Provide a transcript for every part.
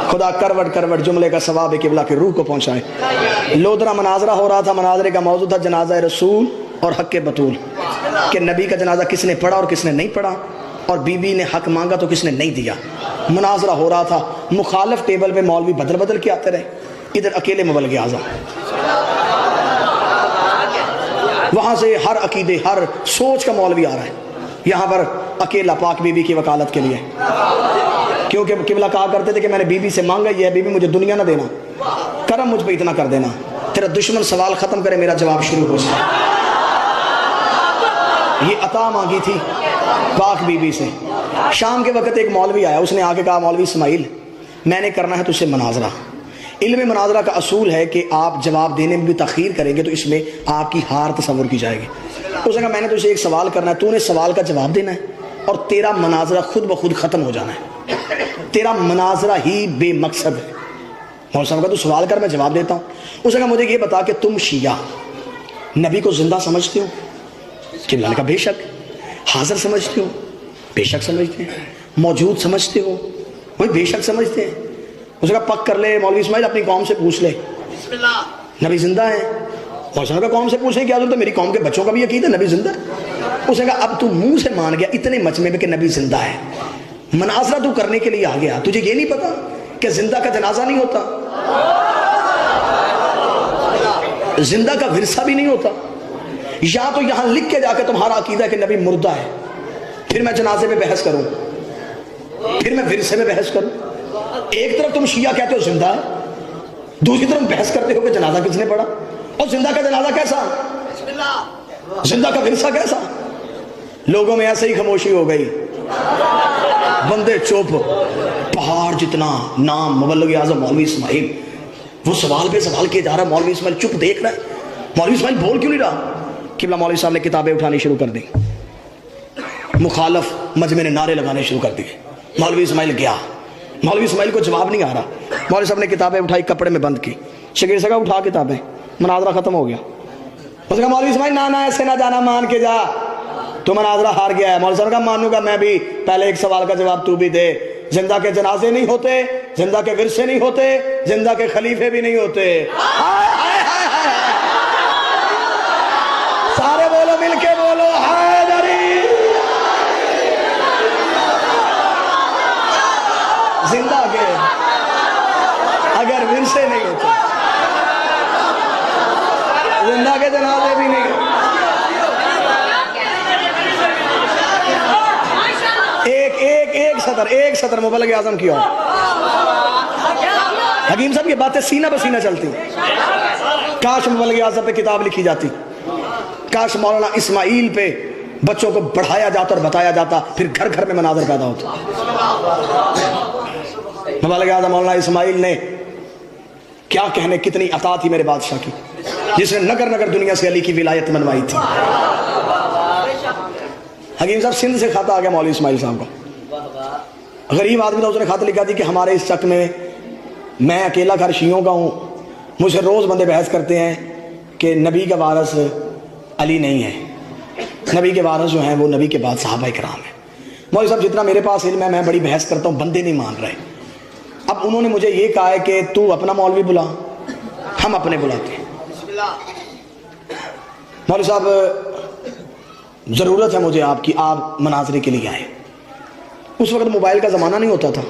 خدا کروٹ کروٹ جملے کا ثواب قبلہ کی روح کو پہنچائے۔ لودرا مناظرہ ہو رہا تھا، مناظرے کا موضوع تھا جنازہ رسول اور حق بطول، کہ نبی کا جنازہ کس نے پڑھا اور کس نے نہیں پڑھا، اور بی بی نے حق مانگا تو کس نے نہیں دیا۔ مناظرہ ہو رہا تھا، مخالف ٹیبل پہ مولوی بدل بدل کے آتے رہے، ادھر اکیلے مبلغ اعظم، وہاں سے ہر عقیدے ہر سوچ کا مولوی آ رہا ہے، یہاں پر اکیلا پاک بی بی کی وکالت کے لیے، کیونکہ قبلہ کہا کرتے تھے کہ میں نے بی بی سے مانگا یہ ہے، بی بی مجھے دنیا نہ دینا، کرم مجھ پہ اتنا کر دینا، تیرا دشمن سوال ختم کرے میرا جواب شروع ہو جائے۔ یہ عطا مانگی تھی پاک بی بی سے۔ شام کے وقت ایک مولوی آیا، اس نے آ کے کہا مولوی اسماعیل میں نے کرنا ہے تجھ سے مناظرہ۔ علم مناظرہ کا اصول ہے کہ آپ جواب دینے میں بھی تاخیر کریں گے تو اس میں آپ کی ہار تصور کی جائے گی۔ اس نے کہا میں نے تجھے ایک سوال کرنا ہے، تو نے سوال کا جواب دینا ہے اور تیرا مناظرہ خود بخود ختم ہو جانا ہے، تیرا مناظرہ ہی بے مقصد ہے۔ مولوی صاحب کا تو سوال کر میں جواب دیتا ہوں۔ اس نے کہا مجھے یہ بتا کہ تم شیعہ نبی کو زندہ سمجھتے ہو؟ قبلہ نے کہا بے شک۔ حاضر سمجھتے ہو؟ بے شک سمجھتے ہیں۔ موجود سمجھتے ہو؟ وہی بے شک سمجھتے ہیں۔ اس نے کہا پک کر لے مولوی اسماعیل اپنی قوم سے پوچھ لے نبی زندہ ہے؟ مولوی نے کہا قوم سے پوچھیں کیا ضرورت ہے، میری قوم کے بچوں کا بھی یقین ہے نبی زندہ ہے۔ اس نے کہا اب تو منہ سے مان گیا اتنے مجمع میں کہ نبی زندہ ہے، مناظرہ تو کرنے کے لیے آ گیا، تجھے یہ نہیں پتا کہ زندہ کا جنازہ نہیں ہوتا، زندہ کا ورثہ بھی نہیں ہوتا؟ یا تو یہاں لکھ کے جا کے تمہارا عقیدہ ہے کہ نبی مردہ ہے، پھر میں جنازے پہ بحث کروں، پھر میں ورثے میں بحث کروں۔ ایک طرف تم شیعہ کہتے ہو زندہ ہے، دوسری طرف بحث کرتے ہو کہ جنازہ کس نے پڑھا، اور زندہ کا جنازہ کیسا، زندہ کا ورثہ کیسا؟ لوگوں میں ایسے ہی خاموشی ہو گئی، بندے چپ، پہاڑ جتنا نام مبلغ اعظم مولوی اسماعیل، وہ سوال پہ سوال کیے جا رہا ہے، مولوی اسماعیل چپ دیکھ رہا ہے، مولوی اسماعیل بول کیوں نہیں رہا؟ قبلہ مولوی صاحب نے کتابیں اٹھانی شروع کر دی، مخالف مجمع نے نعرے لگانے شروع کر دیے، مولوی اسماعیل گیا، مولوی اسماعیل کو جواب نہیں آ رہا، مولوی صاحب نے کتابیں اٹھائی کپڑے میں بند کی، شگیر سے کہا اٹھا کتابیں، مناظرہ ختم ہو گیا۔ اس نے کہا مولوی اسماعیل نہ ایسے نہ جانا، مان کے جا، تو مناظرہ ہار گیا ہے۔ مولوی صاحب نے کہا مانوں گا میں بھی، پہلے ایک سوال کا جواب تو بھی دے، زندہ کے جنازے نہیں ہوتے، زندہ کے ورثے نہیں ہوتے، زندہ کے خلیفے بھی نہیں ہوتے۔ سارے بولو مل کے بولو حیدری، زندہ کے اگر ورثے نہیں ہوتے، زندہ کے جنازے بھی نہیں ہوتے۔ ایک سطر مبلغ اعظم کی اور حکیم صاحب یہ باتیں سینہ بسینہ چلتی، کاش مبلغ اعظم پہ کتاب لکھی جاتی، کاش مولانا اسماعیل پہ بچوں کو پڑھایا جاتا اور بتایا جاتا، پھر گھر گھر میں مناظر پیدا ہوتا۔ مبلغ اعظم مولانا اسماعیل نے کیا کہنے، کتنی عطا تھی میرے بادشاہ کی، جس نے نگر نگر دنیا سے علی کی ولایت منوائی تھی۔ حکیم صاحب سندھ سے خط آ گیا مولوی اسماعیل صاحب کو، غریب آدمی تھا، اس نے خط لکھا دی کہ ہمارے اس چک میں میں اکیلا گھر شیعوں کا ہوں، مجھ سے روز بندے بحث کرتے ہیں کہ نبی کا وارث علی نہیں ہے، نبی کے وارث جو ہیں وہ نبی کے بعد صحابہ کرام ہیں۔ مولوی صاحب جتنا میرے پاس علم ہے میں بڑی بحث کرتا ہوں، بندے نہیں مان رہے۔ اب انہوں نے مجھے یہ کہا ہے کہ تو اپنا مولوی بلا، ہم اپنے بلاتے ہیں۔ مولوی صاحب ضرورت ہے مجھے آپ کی، آپ مناظرے کے لیے آئے۔ اس وقت موبائل کا زمانہ نہیں ہوتا تھا۔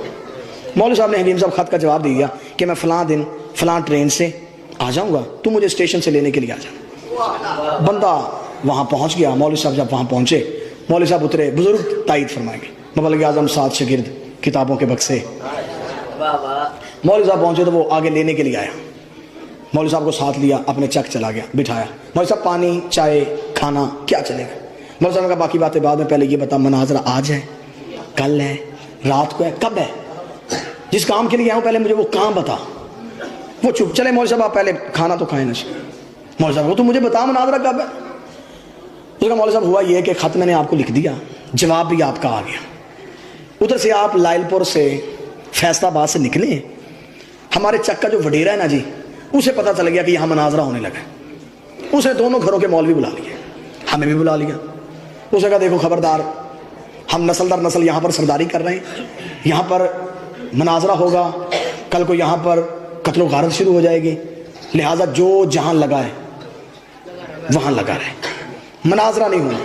مولوی صاحب نے حکیم صاحب خط کا جواب دیا کہ میں فلاں دن فلاں ٹرین سے آ جاؤں گا، تو مجھے اسٹیشن سے لینے کے لیے آ جانا۔ بندہ وہاں پہنچ گیا۔ مولوی صاحب جب وہاں پہنچے، مولوی صاحب اترے، بزرگ تائید فرمائیں گے، مبلغ اعظم 7 شاگرد، کتابوں کے بکسے۔ مولوی صاحب پہنچے تو وہ آگے لینے کے لیے آیا، مولوی صاحب کو ساتھ لیا، اپنے چک چلا گیا، بٹھایا۔ مولوی صاحب پانی چائے کھانا کیا چلے گا؟ مولوی صاحب نے کہا باقی باتیں بعد میں، پہلے یہ بتا مناظرہ آج ہے، کل ہے، رات کو ہے، کب ہے؟ جس کام کے لیے آؤں پہلے مجھے وہ کام بتا۔ وہ چپ، چلے مولوی صاحب آپ پہلے کھانا تو کھائیں نشے۔ مولوی صاحب وہ تو مجھے بتا مناظرہ کب ہے؟ اس کا مولوی صاحب ہوا یہ کہ خط میں نے آپ کو لکھ دیا، جواب بھی آپ کا آ گیا۔ ادھر سے آپ لائل پور سے فیصل آباد سے نکلے، ہمارے چک کا جو وڈیرا ہے نا جی، اسے پتہ چل گیا کہ یہاں مناظرہ ہونے لگا، اسے دونوں گھروں کے مولوی بلا لیے، ہمیں بھی بلا لیا۔ اسے کہا دیکھو خبردار، ہم نسل در نسل یہاں پر سرداری کر رہے ہیں، یہاں پر مناظرہ ہوگا، کل کو یہاں پر قتل و غارت شروع ہو جائے گی، لہٰذا جو جہاں لگا ہے وہاں لگا رہے، مناظرہ نہیں ہونا۔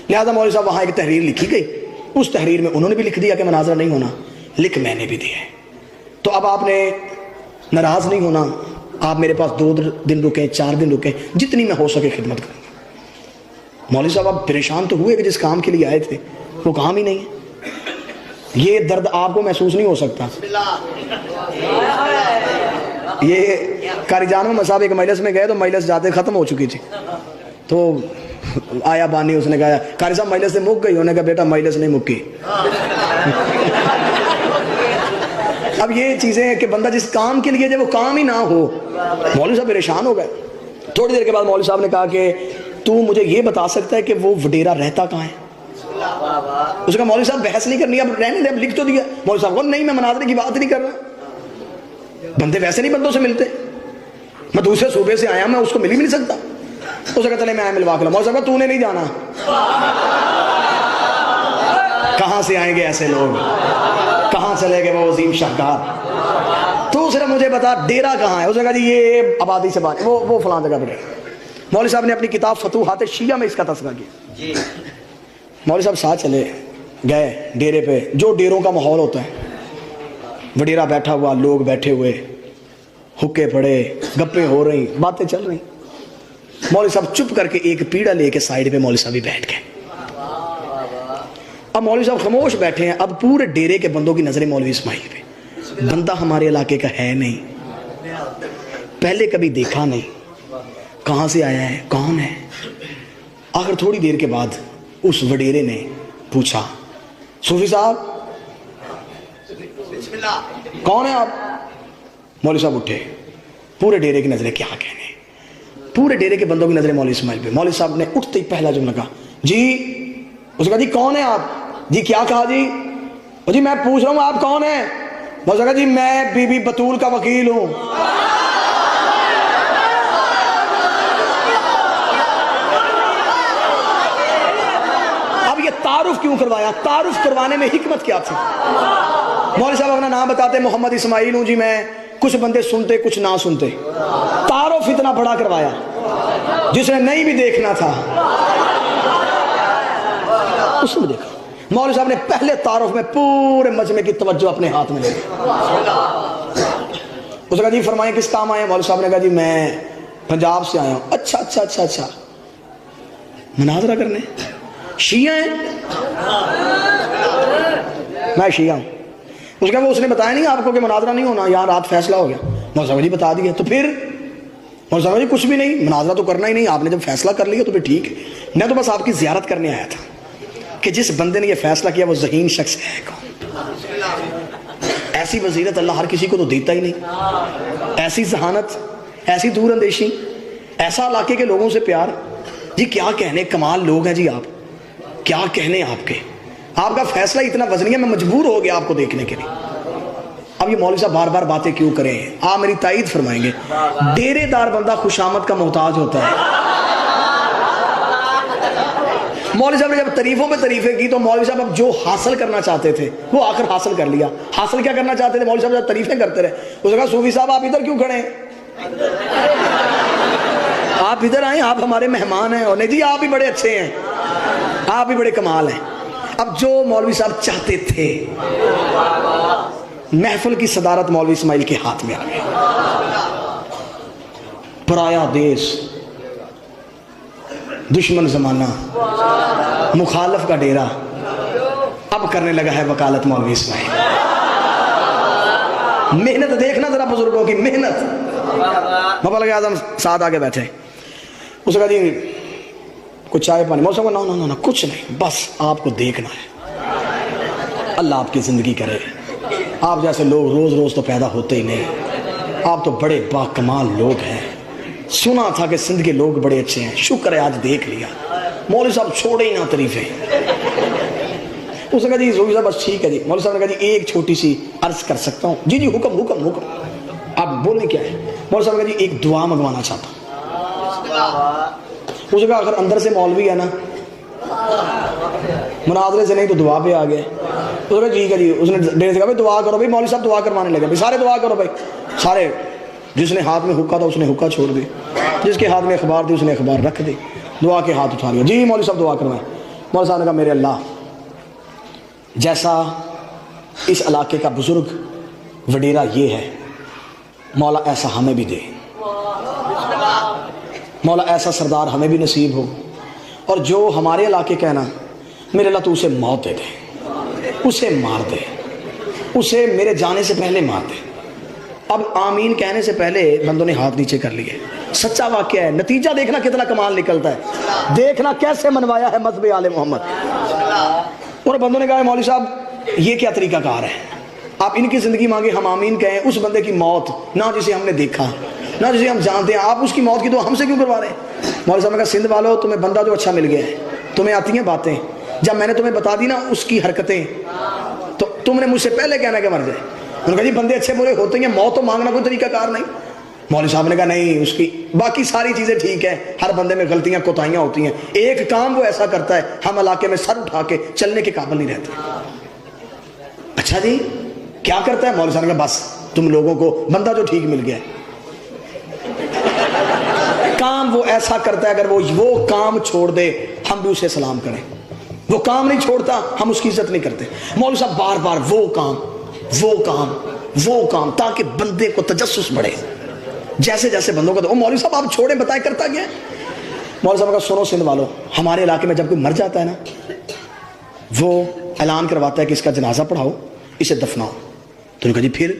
لہٰذا مولوی صاحب وہاں ایک تحریر لکھی گئی، اس تحریر میں انہوں نے بھی لکھ دیا کہ مناظرہ نہیں ہونا، لکھ میں نے بھی دیا ہے۔ تو اب آپ نے ناراض نہیں ہونا، آپ میرے پاس 2 دن رکیں، 4 دن رکیں، جتنی میں ہو سکے خدمت کروں۔ مولوی صاحب آپ پریشان تو ہوئے کہ جس کام کے لیے آئے تھے وہ کام ہی نہیں ہے۔ یہ درد آپ کو محسوس نہیں ہو سکتا۔ یہ قاری جانو میں صاحب ایک مجلس میں گئے تو مجلس جاتے ختم ہو چکی تھی، تو آیا بانی، اس نے کہا قاری صاحب مجلس سے مک گئی، انہوں نے کہا بیٹا مجلس نہیں مکی۔ اب یہ چیزیں ہیں کہ بندہ جس کام کے لیے جب وہ کام ہی نہ ہو۔ مولوی صاحب پریشان ہو گئے۔ تھوڑی دیر کے بعد مولوی صاحب نے کہا کہ تو مجھے یہ بتا سکتا ہے کہ وہ وڈیرا رہتا کہاں ہے؟ اس نے کہا مولوی صاحب بحث نہیں کرنی، اب رہنے دے، اب لکھ تو دیا۔ مولوی صاحب کو نہیں، میں مناظرے کی بات نہیں کر رہا، بندے ویسے نہیں بندوں سے ملتے، میں دوسرے صوبے سے آیا، میں اس کو مل ہی نہیں سکتا۔ اس نے کہا چلے میں آیا ملوا کے لاؤں۔ مولوی صاحب تو نے نہیں جانا، کہاں سے آئیں گے ایسے لوگ، کہاں چلے گئے وہ عظیم شاہکار، تو صرف مجھے بتا ڈیرا کہاں ہے۔ اس نے کہا جی یہ آبادی سے بات، وہ فلاں جگہ پہ ڈیرا۔ مولوی صاحب نے اپنی کتاب فتوحات شیعہ میں اس کا تذکرہ کیا۔ مولوی صاحب ساتھ چلے گئے ڈیرے پہ، جو ڈیروں کا ماحول ہوتا ہے، وڈیرا بیٹھا ہوا، لوگ بیٹھے ہوئے، حکے پڑے، گپیں ہو رہی، باتیں چل رہی۔ مولوی صاحب چپ کر کے ایک پیڑا لے کے سائیڈ پہ مولوی صاحب بھی بیٹھ گئے۔ اب مولوی صاحب خاموش بیٹھے ہیں، اب پورے ڈیرے کے بندوں کی نظریں مولوی اسماعیل پہ۔ بندہ ہمارے علاقے کا ہے نہیں، پہلے کبھی دیکھا نہیں، کہاں سے آیا ہے، کون ہے؟ آخر تھوڑی دیر کے بعد اس وڈیرے نے پوچھا صوفی صاحب کون ہے آپ؟ مولوی صاحب اٹھے، پورے ڈیرے کی نظریں کیا کہنے، پورے ڈیرے کے بندوں کی نظریں مولوی اسماعیل پہ۔ مولوی صاحب نے اٹھتے ہی پہلا جملہ کہا جی، اس نے کہا جی کون ہے آپ؟ جی کیا کہا جی؟ جی میں پوچھ رہا ہوں آپ کون ہیں؟ مولوی صاحب کہا جی میں بی بی بطول کا وکیل ہوں۔ تعارف کیوں کروایا؟ تعارف کروانے میں حکمت کیا تھی؟ مولوی صاحب اپنا نام بتاتے محمد اسماعیل ہوں جی میں، کچھ بندے سنتے کچھ نہ سنتے، تعارف اتنا بڑا کروایا جس نے نہیں بھی دیکھنا تھا اس نے دیکھا۔ مولوی صاحب نے پہلے تعارف میں پورے مجمع کی توجہ اپنے ہاتھ میں لے لی۔ اس نے کہا جی فرمائیں کس کام آئے ہیں؟ مولوی صاحب نے کہا جی میں پنجاب سے آیا ہوں۔ اچھا اچھا اچھا اچھا، مناظرہ کرنے؟ شیعہ ہیں؟ میں شیعہ ہوں۔ اس کا اس نے بتایا نہیں آپ کو کہ مناظرہ نہیں ہونا، یہاں رات فیصلہ ہو گیا؟ مولوی صاحب جی بتا دیا۔ تو پھر مولوی صاحب جی کچھ بھی نہیں، مناظرہ تو کرنا ہی نہیں، آپ نے جب فیصلہ کر لیا تو پھر ٹھیک ہے، میں تو بس آپ کی زیارت کرنے آیا تھا کہ جس بندے نے یہ فیصلہ کیا وہ ذہین شخص ہے کون؟ ایسی بصیرت اللہ ہر کسی کو تو دیتا ہی نہیں، ایسی ذہانت، ایسی دور اندیشی، ایسا علاقے کے لوگوں سے پیار۔ جی کیا کہنے، کمال لوگ ہیں جی آپ، کیا کہنے آپ کے، آپ کا فیصلہ اتنا وزنی ہے، میں مجبور ہو گیا آپ کو دیکھنے کے لیے۔ اب یہ مولوی صاحب بار بار باتیں کیوں کریں؟ آپ میری تائید فرمائیں گے، ڈیرے دار بندہ خوشامد کا محتاج ہوتا ہے۔ مولوی صاحب نے جب تعریفوں پہ تعریفیں کی تو مولوی صاحب اب جو حاصل کرنا چاہتے تھے وہ آخر حاصل کر لیا۔ حاصل کیا کرنا چاہتے تھے؟ مولوی صاحب جب تعریفیں کرتے رہے، اس نے کہا صوفی صاحب آپ ادھر کیوں کھڑے ہیں؟ آپ ادھر آئیں، آپ ہمارے مہمان ہیں۔ اور نہیں جی آپ بھی بڑے اچھے ہیں، آپ بھی بڑے کمال ہیں۔ اب جو مولوی صاحب چاہتے تھے، محفل کی صدارت مولوی اسماعیل کے ہاتھ میں آ گئی۔ پرایا دیس، دشمن زمانہ، مخالف کا ڈیرا، اب کرنے لگا ہے وکالت مولوی اسماعیل۔ محنت دیکھنا ذرا بزرگوں کی محنت۔ مبلغ اعظم ساتھ آگے بیٹھے، اس نے کہا جی کچھ چائے پانی؟ مولوی صاحب نہ نہ کچھ نہیں، بس آپ کو دیکھنا ہے، اللہ آپ کی زندگی کرے، آپ جیسے لوگ روز روز تو پیدا ہوتے ہی نہیں، آپ تو بڑے با کمال لوگ ہیں، سنا تھا کہ سندھ کے لوگ بڑے اچھے ہیں، شکر ہے آج دیکھ لیا۔ مولوی صاحب چھوڑے ہی نہ تعریفیں۔ اس نے کہا جی صوفی صاحب بس ٹھیک ہے جی۔ مولوی صاحب نے کہا جی ایک چھوٹی سی عرض کر سکتا ہوں؟ جی جی حکم حکم حکم، آپ بولیں کیا ہے؟ مولوی صاحب نے کہا جی ایک دعا منگوانا چاہتا ہوں۔ اس نے کہا اگر اندر سے مولوی ہے نا، مناظرے سے نہیں تو دعا پہ آ گئے۔ ٹھیک ہے جی. اس نے ڈیرے سے کہا بھائی دعا کرو بھائی. مولوی صاحب دعا کروانے لگے بھائی سارے دعا کرو بھائی. سارے جس نے ہاتھ میں حکا تھا اس نے حکا چھوڑ دی, جس کے ہاتھ میں اخبار تھی اس نے اخبار رکھ دی, دعا کے ہاتھ اٹھا لیا. جی مولوی صاحب دعا کروائیں. مولوی صاحب نے کہا میرے اللہ جیسا اس علاقے کا بزرگ وڈیرا یہ ہے, مولا ایسا ہمیں بھی دے, مولا ایسا سردار ہمیں بھی نصیب ہو, اور جو ہمارے علاقے کا ہے نا میرے اللہ تو اسے موت دے دے, اسے مار دے, اسے میرے جانے سے پہلے مار دے. اب آمین کہنے سے پہلے بندوں نے ہاتھ نیچے کر لیے. سچا واقعہ ہے, نتیجہ دیکھنا کتنا کمال نکلتا ہے, دیکھنا کیسے منوایا ہے مذہب آل محمد. اور بندوں نے کہا مولوی صاحب یہ کیا طریقہ کار ہے, آپ ان کی زندگی مانگے ہم آمین کہیں, اس بندے کی موت نہ جسے ہم نے دیکھا نہ جسے ہم جانتے ہیں, آپ اس کی موت کی دعا ہم سے کیوں کروا رہے ہیں. مولوی صاحب نے کہا سندھ والو تمہیں بندہ جو اچھا مل گیا ہے, تمہیں آتی ہیں باتیں, جب میں نے تمہیں بتا دی نا اس کی حرکتیں تو تم نے مجھ سے پہلے کہنا کہ مر جائے. انہوں نے کہا جی بندے اچھے برے ہوتے ہیں, موت تو مانگنا کوئی طریقہ کار نہیں. مولوی صاحب نے کہا نہیں, اس کی باقی ساری چیزیں ٹھیک ہیں, ہر بندے میں غلطیاں کوتاہیاں ہوتی ہیں, ایک کام وہ ایسا کرتا ہے ہم علاقے میں سر اٹھا کے چلنے کے قابل نہیں رہتے. اچھا جی کیا کرتا ہے؟ مولوی صاحب نے کہا بس تم لوگوں کو بندہ جو ٹھیک مل گیا ہے, کام وہ ایسا کرتا ہے اگر وہ کام چھوڑ دے ہم بھی اسے سلام کریں, وہ کام نہیں چھوڑتا ہم اس کی عزت نہیں کرتے. مولوی صاحب بار بار وہ کام وہ کام وہ کام, تاکہ بندے کو تجسس بڑھے. جیسے جیسے بندوں کا مولوی صاحب آپ چھوڑیں بتائیں کرتا گیا. مولوی صاحب کا سنو سندھ والو, ہمارے علاقے میں جب کوئی مر جاتا ہے نا وہ اعلان کرواتا ہے کہ اس کا جنازہ پڑھاؤ, اسے دفناؤ. تو نے کہا جی پھر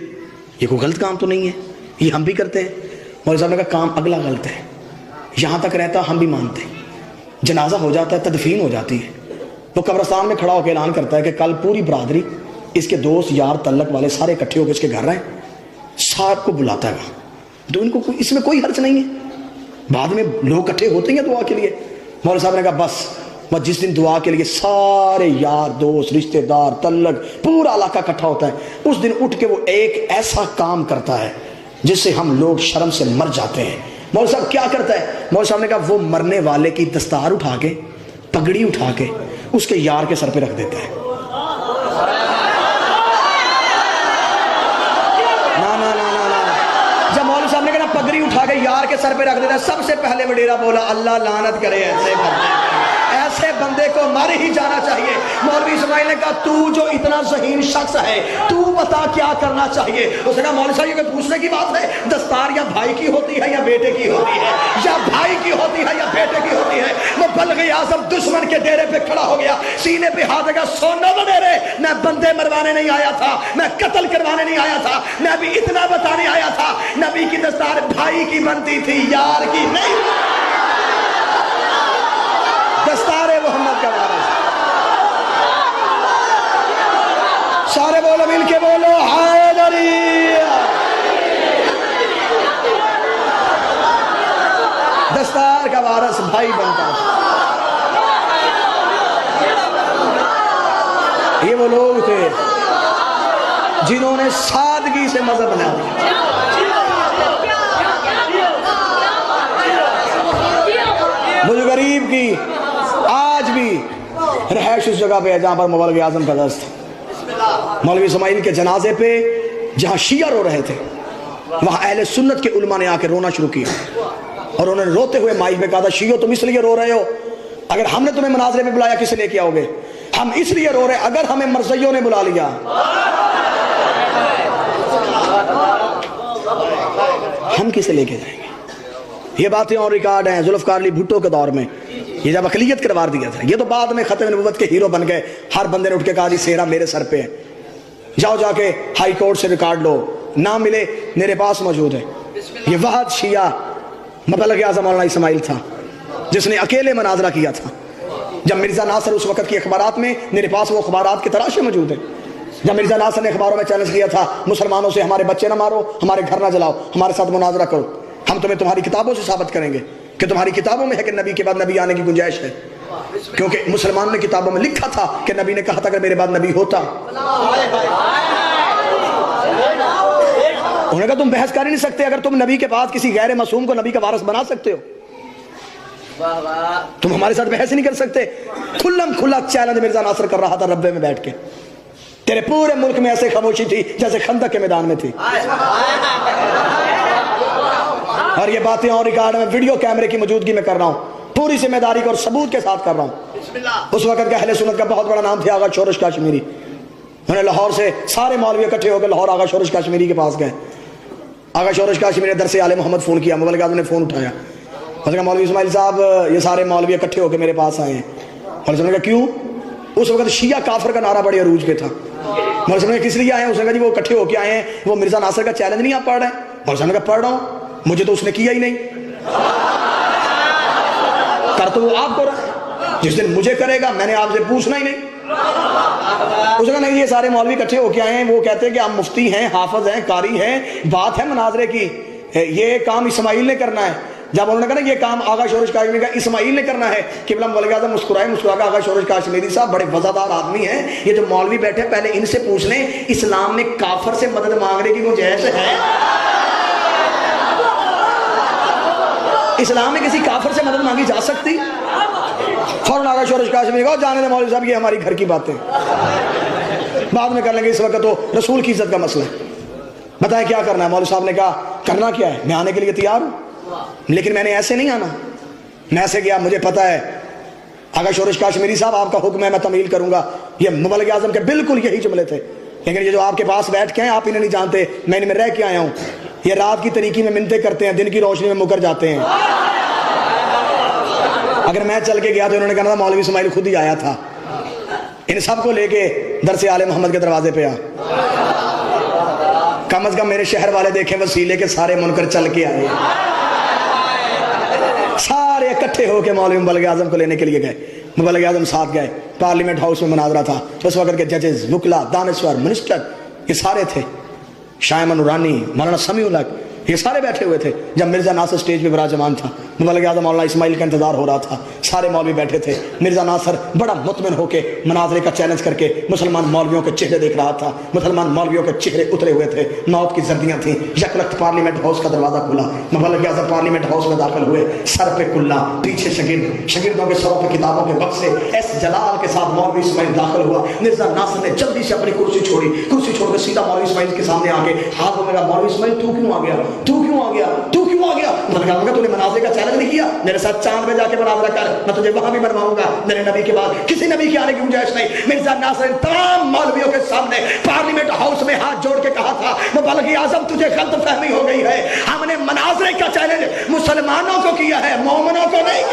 یہ کوئی غلط کام تو نہیں ہے, یہ ہم بھی کرتے ہیں. مولوی صاحب نے کہا کام اگلا غلط ہے, یہاں تک رہتا ہم بھی مانتے ہیں, جنازہ ہو جاتا ہے تدفین ہو جاتی ہے, وہ قبرستان میں کھڑا ہو کے اعلان کرتا ہے کہ کل پوری برادری اس کے دوست یار تعلق والے سارے اکٹھے ہو کے اس کے گھر رہیں, صاحب کو بلاتا ہے وہاں. تو ان کو اس میں کوئی حرج نہیں ہے, بعد میں لوگ اکٹھے ہوتے ہیں دعا کے لیے. مولوی صاحب نے کہا بس جس دن دعا کے لیے سارے یار دوست رشتہ دار تعلق پورا علاقہ اکٹھا ہوتا ہے, اس دن اٹھ کے وہ ایک ایسا کام کرتا ہے جس سے ہم لوگ شرم سے مر جاتے ہیں. مولوی صاحب کیا کرتا ہے؟ مولوی صاحب نے کہا وہ مرنے والے کی دستار اٹھا کے پگڑی اٹھا کے اس کے یار کے سر پہ رکھ دیتا ہے. جب مولوی صاحب نے کہا پگڑی اٹھا کے یار کے سر پہ رکھ دیتا ہے, سب سے پہلے وڈیرا بولا اللہ لعنت کرے ایسے بندے کو مر ہی جانا چاہیے. مولوی اسماعیل نے کہا تو جو اتنا ذہین شخص ہے تو بتا کیا کرنا چاہیے. اس نے کہا مولوی صاحب یہ پوچھنے کی بات ہے, دستار یا بھائی کی ہوتی ہے یا بیٹے کی ہوتی ہے, یا بھائی کی ہوتی ہے یا بیٹے کی ہوتی ہے. وہ بلغ اعظم دشمن کے ڈیرے پہ کھڑا ہو گیا, سینے پہ ہاتھ لگا, سونا وڈیرے میں بندے مروانے نہیں آیا تھا, میں قتل کروانے نہیں آیا تھا, میں بھی اتنا بتانے آیا تھا نبی کی دستار بھائی کی بنتی تھی یار کی نہیں, دستار محمد کا وارث. سارے بولو مل کے بولو حیدری. دستار کا وارث بھائی بنتا تھا. یہ وہ لوگ تھے جنہوں نے سادگی سے مذہب بنا دیا. مجھے غریب کی آج بھی رہائش اس جگہ پہ ہے جہاں پر مولوی اعظم کا درس تھا. مولوی اسماعیل کے جنازے پہ جہاں شیعہ رو رہے تھے وہاں اہل سنت کے علماء نے آ کے رونا شروع کیا, اور انہوں نے روتے ہوئے مائک میں کہا تھا شیعو تم اس لیے رو رہے ہو, اگر ہم نے تمہیں مناظرے میں بلایا کسے لے کے آؤ گے؟ ہم اس لیے رو رہے اگر ہمیں مرزیوں نے بلا لیا ہم کسے لے کے جائیں گے؟ یہ باتیں اور ریکارڈ ہیں ذوالفقار علی بھٹو کے دور میں, یہ جب اقلیت قرار دیا تھا. یہ تو بعد میں ختم نبوت کے ہیرو بن گئے, ہر بندے نے اٹھ کے کہا جی سیرا میرے سر پہ ہے, جاؤ جا کے ہائی کورٹ سے ریکارڈ لو, نہ ملے میرے پاس موجود ہے. یہ واحد شیعہ مبلغ اعظم مولانا اسماعیل تھا جس نے اکیلے مناظرہ کیا تھا. جب مرزا ناصر اس وقت کی اخبارات میں, میرے پاس وہ اخبارات کی تراشے موجود ہیں, جب مرزا ناصر نے اخباروں میں چیلنج کیا تھا مسلمانوں سے ہمارے بچے نہ مارو, ہمارے گھر نہ جلاؤ, ہمارے ساتھ مناظرہ کرو, ہم تمہیں تمہاری کتابوں سے ثابت کریں گے کہ تمہاری کتابوں میں ہے کہ نبی کے بعد نبی آنے کی گنجائش ہے. کیونکہ مسلمانوں نے کتابوں میں لکھا تھا کہ نبی نے کہا تھا اگر میرے بعد نبی ہوتا. انہوں نے کہا تم بحث کر ہی نہیں سکتے, اگر تم نبی کے بعد کسی غیر معصوم کو نبی کا وارث بنا سکتے ہو تم ہمارے ساتھ بحث ہی نہیں کر سکتے. کھلم کھلا چیلنج مرزا ناصر کر رہا تھا ربے میں بیٹھ کے. تیرے پورے ملک میں ایسے خاموشی تھی جیسے خندق کے میدان میں تھی. اور یہ باتیں اور ریکارڈ میں ویڈیو کیمرے کی موجودگی میں کر رہا ہوں, پوری ذمہ داری کو اور ثبوت کے ساتھ کر رہا ہوں. اس وقت کا اہل سنت کا بہت بڑا نام تھا آغا شورش کاشمیری. انہوں نے لاہور سے سارے مولوی اکٹھے ہو کے لاہور آغا شورش کاشمیری کے پاس گئے. آغا شورش کاشمیری نے درس آل محمد فون کیا, مبلغ اعظم نے فون اٹھایا, اس نے کہا مولوی اسماعیل صاحب یہ سارے مولوی اکٹھے ہو کے میرے پاس آئے ہیں. اور اس نے کہا کیوں؟ اس وقت شیعہ کافر کا نعرہ بڑے عروج پہ تھا. مولوی نے کس لیے آئے ہیں؟ اس نے کہا جی وہ اکٹھے ہو کے آئے ہیں, وہ مرزا ناصر کا چیلنج نہیں آپ پڑھ رہے ہیں؟ مولوی نے کہا پڑھ رہا ہوں, مجھے تو اس نے کیا ہی نہیں, کر تو وہ آپ کو رہا, جس دن مجھے کرے گا میں نے آپ سے پوچھنا ہی نہیں. اس نے کہا نہیں یہ سارے مولوی اکٹھے ہو کے آئے ہیں, وہ کہتے ہیں کہ آپ مفتی ہیں, حافظ ہیں, قاری ہیں, بات ہے مناظرے کی, یہ کام اسماعیل نے کرنا ہے. جب انہوں نے کہا نا یہ کام آغا شورش کاشمیری کا اسماعیل نے کرنا ہے, قبلہ مبلغ اعظم مسکرائے, مسکرا کے آغا شورش کاشمیری صاحب بڑے وزادار آدمی ہیں, یہ جو مولوی بیٹھے پہلے ان سے پوچھ لیں اسلام میں کافر سے مدد مانگنے کی گنجائش ہے؟ اسلام میں کسی کافر سے مدد مانگی جا سکتی؟ فوراً آغا شورش کاشمیری کو جانے دے مولوی صاحب, یہ ہماری گھر کی باتیں بعد میں کر لیں گے, اس وقت تو رسول کی عزت کا مسئلہ ہے. بتائیں کیا کرنا ہے؟ مولوی صاحب نے کہا کرنا کیا ہے, میں آنے کے لیے تیار ہوں, لیکن میں نے ایسے نہیں آنا. میں ایسے گیا, مجھے پتا ہے آغا شورش کاشمیری صاحب آپ کا حکم ہے میں تعمیل کروں گا, یہ مبلغ اعظم کے بالکل یہی جملے تھے. لیکن یہ جو آپ کے پاس بیٹھ کے ہیں آپ انہیں نہیں جانتے, میں ان میں رہ کے آیا ہوں. یہ رات کی طریقی میں منتیں کرتے ہیں, دن کی روشنی میں مکر جاتے ہیں. اگر میں چل کے گیا تو انہوں نے کہا مولوی اسماعیل خود ہی آیا تھا, ان سب کو لے کے درس آل محمد کے دروازے پہ آ. کم از کم میرے شہر والے دیکھیں وسیلے کے سارے منکر چل کے آئے, سارے اکٹھے ہو کے مولوی مبلغ اعظم کو لینے کے لیے گئے. مبلغ اعظم ساتھ گئے, پارلیمنٹ ہاؤس میں مناظرہ تھا. اس وقت کے ججز, وکلا, دانشور, منسٹر یہ سارے تھے, شاہ نورانی, مولانا سمیع الحق, یہ سارے بیٹھے ہوئے تھے. جب مرزا ناصر سٹیج پہ براجمان تھا, مبلغ اعظم مولانا اسماعیل کا انتظار ہو رہا تھا, سارے مولوی بیٹھے تھے. مرزا ناصر بڑا مطمئن ہو کے مناظرے کا چیلنج کر کے مسلمان مولویوں کے چہرے دیکھ رہا تھا. مسلمان مولویوں کے چہرے اترے ہوئے تھے, موت کی زردیاں تھیں. یک وقت پارلیمنٹ ہاؤس کا دروازہ کھلا, مبلغ اعظم پارلیمنٹ ہاؤس میں داخل ہوئے, سر پہ کلا, پیچھے شاگرد, شاگردوں کے سروں پہ کتابوں کے بکسے. ایس جلال کے ساتھ مولوی اسماعیل داخل ہوا. مرزا ناصر نے جلدی سے اپنی کرسی چھوڑی, کرسی چھوڑ کے سیدھا مولوی اسماعیل کے سامنے آ کے ہاتھ میں کہا مولوی اسماعیل تو کیوں آ گیا, تو کیوں آ گیا, تو کیوں آ گیا؟ میں نے کہا تو نے مناظرے کا چیلنج نہیں کیا, میرے ساتھ چاند میں جا کے مناظرہ کر, میں تجھے وہاں بھی بنواؤں گا. میرے نبی کے بعد کسی نبی کے آنے کی گنجائش نہیں. مرزا ناصر تمام مولویوں کے سامنے پارلیمنٹ ہاؤس میں ہاتھ جوڑ کے کہا تھا مبلغ اعظم تجھے غلط فہمی ہو گئی ہے, ہم نے مناظرے کا چیلنج مسلمانوں کو کیا ہے, مومنوں کو نہیں.